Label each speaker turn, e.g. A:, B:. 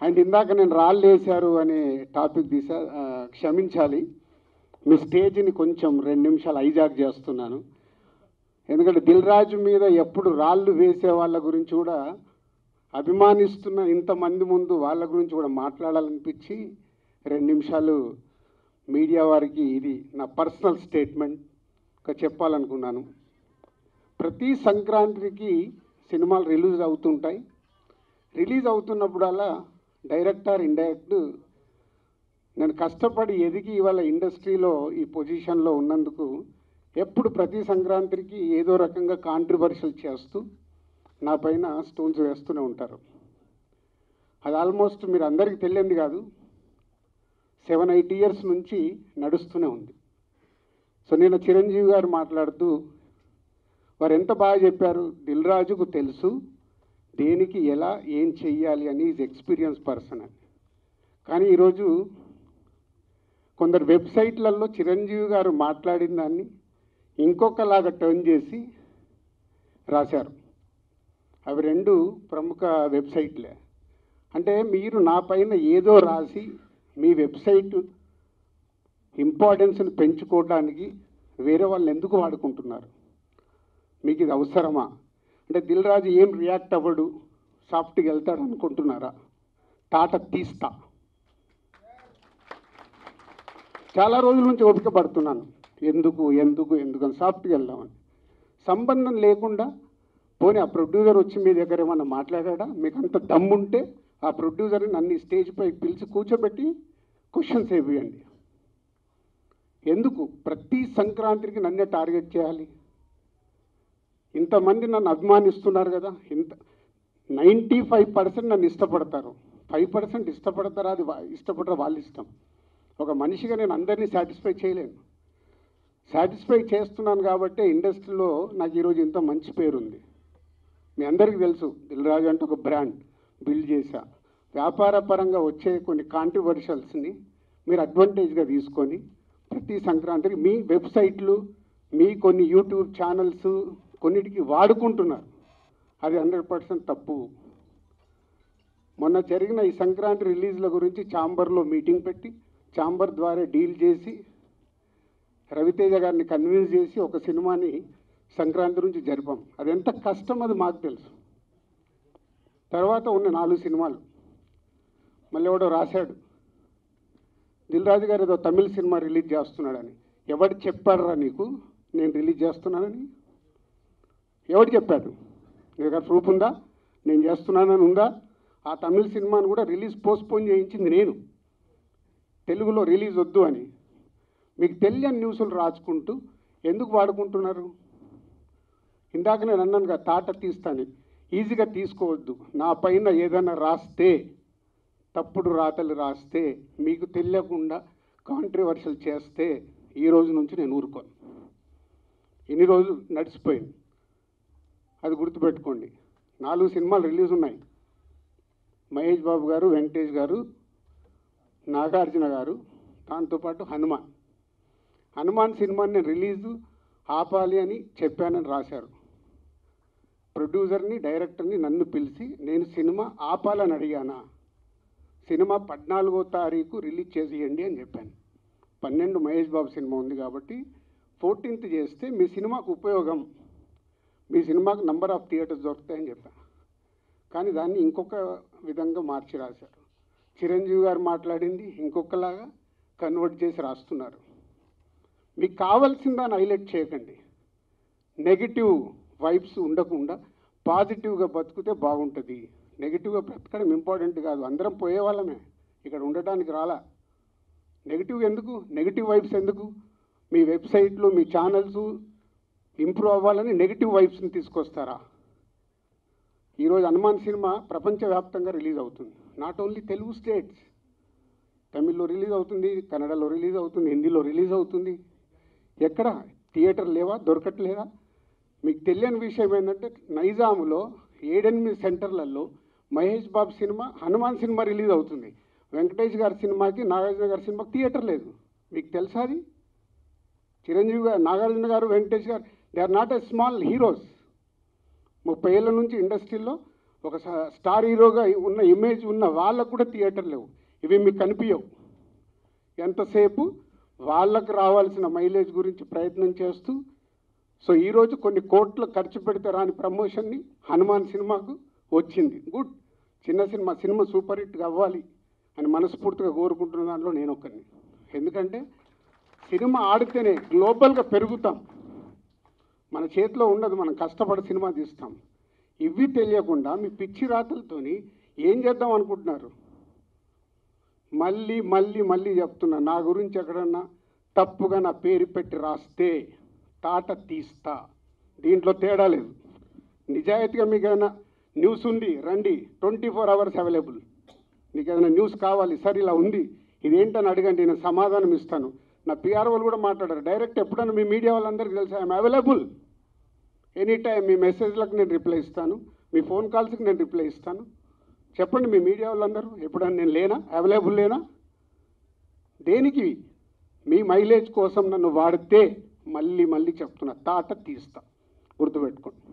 A: And ఇందాక నేను రాళ్ళు వేశారు అనే టాపిక్ తీసా, క్షమించాలి. మీ స్టేజ్ని కొంచెం 2 నిమిషాలు హైజాక్ చేస్తున్నాను. ఎందుకంటే దిల్ రాజు మీద ఎప్పుడు రాళ్ళు వేసే వాళ్ళ గురించి కూడా అభిమానిస్తున్న ఇంతమంది ముందు వాళ్ళ గురించి కూడా మాట్లాడాలనిపించి 2 నిమిషాలు మీడియా వారికి ఇది నా పర్సనల్ స్టేట్మెంట్గా చెప్పాలనుకున్నాను. ప్రతి సంక్రాంతికి సినిమాలు రిలీజ్ అవుతుంటాయి. రిలీజ్ అవుతున్నప్పుడల్లా డైరెక్టర్ ఇండైరెక్ట్ నేను కష్టపడి ఎదిగి ఇవాళ ఇండస్ట్రీలో ఈ పొజిషన్లో ఉన్నందుకు ఎప్పుడు ప్రతి సంక్రాంతికి ఏదో రకంగా కాంట్రవర్షియల్ చేస్తూ నా పైన స్టోన్స్ వేస్తూనే ఉంటారు. అది ఆల్మోస్ట్ మీరు అందరికీ తెలియంది కాదు, 7-8 ఇయర్స్ నుంచి నడుస్తూనే ఉంది. సో నేను చిరంజీవి గారు మాట్లాడుతూ వారు ఎంత బాగా చెప్పారు, దిల్ రాజుకు తెలుసు దేనికి ఎలా ఏం చెయ్యాలి అని, ఈజ్ ఎక్స్పీరియన్స్ పర్సన్ అని. కానీ ఈరోజు కొందరు వెబ్సైట్లలో చిరంజీవి గారు మాట్లాడిన దాన్ని ఇంకొకలాగా టర్న్ చేసి రాశారు. అవి 2 ప్రముఖ వెబ్సైట్లే. అంటే మీరు నా పైన ఏదో రాసి మీ వెబ్సైట్ ఇంపార్టెన్స్ని పెంచుకోవడానికి వేరే వాళ్ళు ఎందుకు వాడుకుంటున్నారు? మీకు ఇది అవసరమా? అంటే దిల్ రాజు ఏం రియాక్ట్ అవ్వడు, సాఫ్ట్గా వెళ్తాడు అనుకుంటున్నారా? తాట తీస్తా. చాలా రోజుల నుంచి ఓపిక పడుతున్నాను, ఎందుకు ఎందుకు ఎందుకు అని సాఫ్ట్గా వెళ్దామని. సంబంధం లేకుండా పోనీ ఆ ప్రొడ్యూసర్ వచ్చి మీ దగ్గర ఏమన్నా మాట్లాడా? మీకు అంత దమ్ముంటే ఆ ప్రొడ్యూసర్ని నన్ను స్టేజ్పై పిలిచి కూర్చోబెట్టి క్వశ్చన్స్ వేయండి. ఎందుకు ప్రతి సంక్రాంతికి నన్నే టార్గెట్ చేయాలి? ఇంతమంది నన్ను అభిమానిస్తున్నారు కదా, 95% నన్ను ఇష్టపడతారు, 5% ఇష్టపడతారా? అది ఇష్టపడరా వాళ్ళ ఇష్టం. ఒక మనిషిగా నేను అందరినీ సాటిస్ఫై చేయలేను. సాటిస్ఫై చేస్తున్నాను కాబట్టి ఇండస్ట్రీలో నాకు ఈరోజు ఇంత మంచి పేరుంది. మీ అందరికీ తెలుసు, దిల్ రాజు అంటే ఒక బ్రాండ్ బిల్డ్ చేశా. వ్యాపార పరంగా వచ్చే కొన్ని కాంట్రవర్షియల్స్ని మీరు అడ్వాంటేజ్గా తీసుకొని ప్రతి సంక్రాంతికి మీ వెబ్సైట్లు, మీ కొన్ని యూట్యూబ్ ఛానల్స్ కొన్నిటికి వాడుకుంటున్నారు. అది 100% తప్పు. మొన్న జరిగిన ఈ సంక్రాంతి రిలీజ్ల గురించి ఛాంబర్లో మీటింగ్ పెట్టి ఛాంబర్ ద్వారా డీల్ చేసి రవితేజ గారిని కన్విన్స్ చేసి ఒక సినిమాని సంక్రాంతి నుంచి జరిపాం. అది ఎంత కష్టం అది మాకు తెలుసు. తర్వాత ఉన్న 4 సినిమాలు మళ్ళీ ఎవడో రాశాడు, దిల్ రాజు గారు ఏదో తమిళ సినిమా రిలీజ్ చేస్తున్నాడని. ఎవడు చెప్పాడురా నీకు నేను రిలీజ్ చేస్తున్నానని? ఎవడు చెప్పాడు? నీ దగ్గర ప్రూఫ్ ఉందా నేను చేస్తున్నానని ఉందా? ఆ తమిళ సినిమాను కూడా రిలీజ్ పోస్ట్పోన్ చేయించింది నేను, తెలుగులో రిలీజ్ వద్దు అని. మీకు తెలియని న్యూస్లు రాసుకుంటూ ఎందుకు వాడుకుంటున్నారు? ఇందాక నేను అన్నాను కదా, తాట తీస్తాను. ఈజీగా తీసుకోవద్దు. నా పైన ఏదైనా రాస్తే, తప్పుడు రాతలు రాస్తే, మీకు తెలియకుండా కాంట్రవర్షియల్ చేస్తే ఈ రోజు నుంచి నేను ఊరుకోను. ఇన్ని రోజులు నడిచిపోయింది, అది గుర్తుపెట్టుకోండి. 4 సినిమాలు రిలీజ్ ఉన్నాయి. మహేష్ బాబు గారు, వెంకటేష్ గారు, నాగార్జున గారు, దాంతోపాటు హనుమాన్ సినిమాని నేను రిలీజు ఆపాలి అని చెప్పానని రాశారు. ప్రొడ్యూసర్ని డైరెక్టర్ని నన్ను పిలిచి నేను సినిమా ఆపాలని అడిగానా? సినిమా 14వ తారీఖు రిలీజ్ చేసేయండి అని చెప్పాను. 12 మహేష్ బాబు సినిమా ఉంది కాబట్టి 14th చేస్తే మీ సినిమాకు ఉపయోగం, మీ సినిమాకు నంబర్ ఆఫ్ థియేటర్స్ దొరుకుతాయని చెప్పాను. కానీ దాన్ని ఇంకొక విధంగా మార్చి రాశారు. చిరంజీవి గారు మాట్లాడింది ఇంకొకలాగా కన్వర్ట్ చేసి రాస్తున్నారు. మీకు కావాల్సిన దాన్ని హైలైట్ చేయకండి. నెగిటివ్ వైబ్స్ ఉండకుండా పాజిటివ్గా బతుకుతే బాగుంటుంది. నెగిటివ్గా బ్రతకడం ఇంపార్టెంట్ కాదు, అందరం పోయేవాళ్ళమే, ఇక్కడ ఉండటానికి రాలా. నెగిటివ్ ఎందుకు, నెగిటివ్ వైబ్స్ ఎందుకు? మీ వెబ్సైట్లు, మీ ఛానల్స్ ఇంప్రూవ్ అవ్వాలని నెగిటివ్ వైబ్స్ని తీసుకొస్తారా? ఈరోజు హనుమాన్ సినిమా ప్రపంచవ్యాప్తంగా రిలీజ్ అవుతుంది. నాట్ ఓన్లీ తెలుగు స్టేట్స్, తమిళ్లో రిలీజ్ అవుతుంది, కన్నడలో రిలీజ్ అవుతుంది, హిందీలో రిలీజ్ అవుతుంది. ఎక్కడ థియేటర్ లేవా, దొరకట్లేదా? మీకు తెలియని విషయం ఏంటంటే నైజాములో 7-8 సెంటర్లలో Mahesh Babu cinema, Hanuman cinema release అవుతుంది. వెంకటేష్ గారి సినిమాకి, నాగార్జున గారి సినిమాకి థియేటర్ లేదు. మీకు తెలుసా అది? చిరంజీవి గారు, Nagarjuna garu, Venkatesh garu, they are not a small heroes. 30 ఏళ్ళ నుంచి ఇండస్ట్రీలో ఒక స్టార్ హీరోగా ఉన్న ఇమేజ్ ఉన్న వాళ్ళకు కూడా థియేటర్ లేవు. ఇవి మీకు కనిపించవు. ఎంతసేపు వాళ్ళకు రావాల్సిన మైలేజ్ గురించి ప్రయత్నం చేస్తూ, సో ఈరోజు కొన్ని కోట్లు ఖర్చు పెడితే రాని ప్రమోషన్ని హనుమాన్ సినిమాకు వచ్చింది. గుడ్, చిన్న సినిమా సూపర్ హిట్ అవ్వాలి అని మనస్ఫూర్తిగా కోరుకుంటున్న దాంట్లో నేను ఒకరిని. ఎందుకంటే సినిమా ఆడితేనే గ్లోబల్గా పెరుగుతాం. మన చేతిలో ఉండదు, మనం కష్టపడి సినిమా తీస్తాం. ఇవి తెలియకుండా మీ పిచ్చి రాతలతోని ఏం చేద్దాం అనుకుంటున్నారు? మళ్ళీ మళ్ళీ మళ్ళీ చెప్తున్నా, నా గురించి ఎక్కడన్నా తప్పుగా నా పేరు పెట్టి రాస్తే తాట తీస్తా. దీంట్లో తేడా లేదు. నిజాయితీగా మీకు ఏదైనా న్యూస్ ఉంది రండి, 24 hours అవైలబుల్. మీకు ఏదైనా న్యూస్ కావాలి, సార్ ఇలా ఉంది ఇదేంటని అడగండి, నేను సమాధానం ఇస్తాను. నా పిఆర్ వాళ్ళు కూడా మాట్లాడారు డైరెక్ట్. ఎప్పుడన్నా మీ మీడియా వాళ్ళందరికీ తెలుసు ఐఎమ్ అవైలబుల్ ఎనీ టైం. మీ మెసేజ్లకు నేను రిప్లై ఇస్తాను, మీ ఫోన్ కాల్స్కి నేను రిప్లై ఇస్తాను. చెప్పండి మీ మీడియా వాళ్ళందరూ, ఎప్పుడన్నా నేను లేనా, అవైలబుల్ లేనా? దేనికి? మీ మైలేజ్ కోసం నన్ను వాడితే మళ్ళీ మళ్ళీ చెప్తున్నా, తాట తీస్తా. గుర్తుపెట్టుకోండి.